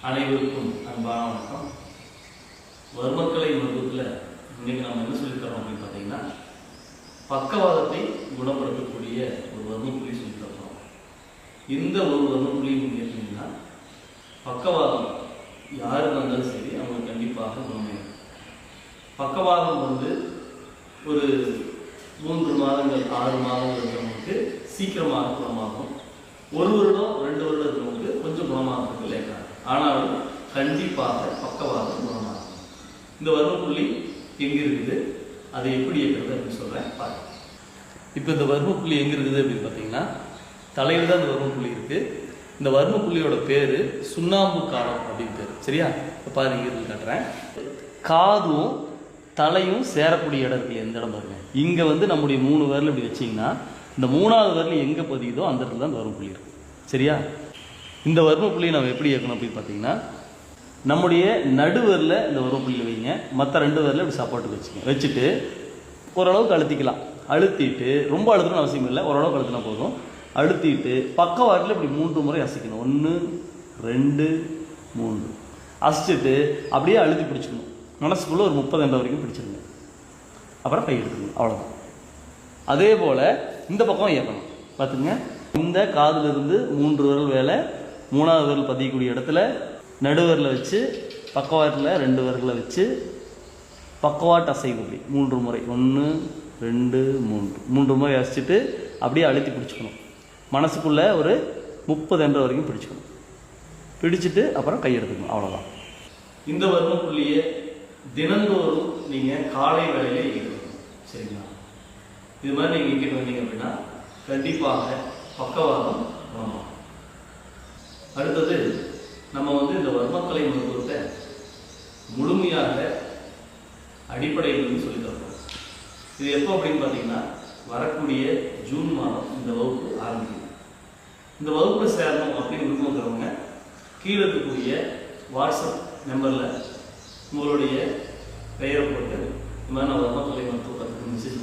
அனைவருக்கும் அன்பான வணக்கம். வர்மக்கலை மருத்துவத்தில் இன்னைக்கு நம்ம என்ன சொல்லித்தரோம் அப்படின்னு பார்த்தீங்கன்னா, பக்கவாதத்தை குணப்படுத்தக்கூடிய ஒரு வர்மப்புள்ளி சொல்லித்தரோம். இந்த ஒரு வர்மப்புள்ளி நீங்கள் எடுத்தீங்கன்னா பக்கவாதம் யாருக்கு வந்தாலும் சரி அவங்க கண்டிப்பாக குணமாகும். பக்கவாதம் ஒரு 3 மாதங்கள் 6 மாதங்கள் இருக்கிறவங்களுக்கு சீக்கிரமாக குணமாகும். 1 வருடம் 2 வருடம் இருக்கிறவங்களுக்கு கொஞ்சம் குணமாகிறதுக்கு லேட் ஆகும். ஆனாலும் கண்டிப்பாக பக்கவாதம் குணமாகும். இந்த வர்மப்புள்ளி எங்கே இருக்குது, அதை எப்படி இருக்கிறது அப்படின்னு சொல்கிறேன் பாருங்க. இப்போ இந்த வர்மப்புள்ளி எங்கே இருக்குது அப்படின்னு பார்த்தீங்கன்னா, தலையில் தான் இந்த வர்மப்புள்ளி இருக்குது. இந்த வர்மப்புள்ளியோட பேர் சுண்ணாம்பு காலம் அப்படின்னு பேர். சரியா? இப்போ பாருங்க, இங்கே காட்டுறேன். காதும் தலையும் சேரக்கூடிய இடம் இருக்குல்ல, எந்த இடம் பாருங்க. இங்கே நம்முடைய 3 விரல் இப்படி வச்சிங்கன்னா, இந்த 3வது விரல் எங்கே பதியுதோ அந்த இடத்துல தான் இந்த வர்மப்புள்ளி இருக்குது. சரியா? இந்த வர்மப்புள்ளியை நம்ம எப்படி இயக்கணும் அப்படின்னு பார்த்தீங்கன்னா, நம்முடைய நடுவரில் இந்த வர்மப்புள்ளியில் வைங்க, மற்ற 2 விரலில் இப்படி சப்போர்ட்டுக்கு வச்சுட்டு ஓரளவுக்கு அழுத்திக்கலாம். அழுத்திட்டு ரொம்ப அழுத்தணும்னு அவசியம் இல்லை, ஓரளவுக்கு அழுத்தினா போதும். அழுத்திட்டு பக்கவாட்டில் இப்படி 3 முறை அசைக்கணும். 1 2 3 அசைச்சிட்டு அப்படியே அழுத்தி பிடிச்சிக்கணும். மனசுக்குள்ளே ஒரு 30 என்ற வரைக்கும் பிடிச்சிருங்க. அப்புறம் கை எடுத்துக்கணும். அவ்வளோதான். அதே போல் இந்த பக்கம் இயக்கணும். பார்த்துங்க, இந்த காதிலிருந்து 3 விரல் வேலை, 3வது விரல் பதியக்கூடிய இடத்துல நடுவரில் வச்சு பக்கவாட்டில் 2 விரலை வச்சு பக்கவாட்டு அசைவு அப்படி 3 முறை 1 2 3 முறை அசைச்சிட்டு அப்படியே அழுத்தி பிடிச்சிக்கணும். மனசுக்குள்ளே ஒரு 30 என்ற வரைக்கும் பிடிச்சிக்கணும். பிடிச்சிட்டு அப்புறம் கை எடுத்துக்கணும். அவ்வளோதான். இந்த வர்மப்புள்ளியை தினந்தோறும் நீங்கள் காலை வேளையிலே இயக்கணும். சரிங்களா? இது மாதிரி நீங்கள் இயக்கிட்டு வந்தீங்க அப்படின்னா கண்டிப்பாக பக்கவாதம் குணமாகும். அடுத்தது நம்ம இந்த வர்மக்கலை மருத்துவத்தை முழுமையாக அடிப்படையிலிருந்து சொல்லி தரணும். இது எப்போ அப்படின்னு பார்த்தீங்கன்னா, வரக்கூடிய ஜூன் மாதம் இந்த வகுப்பு ஆரம்பிக்கும். இந்த வகுப்பில் சேரணும் அப்படின்னு விரும்புகிறவங்க கீழே இருக்கக்கூடிய வாட்ஸ்அப் நம்பரில் உங்களுடைய பெயரை போட்டு இந்த மாதிரி நான் வர்மக்கலை மருத்துவ கற்றுக்கு மெசேஜ்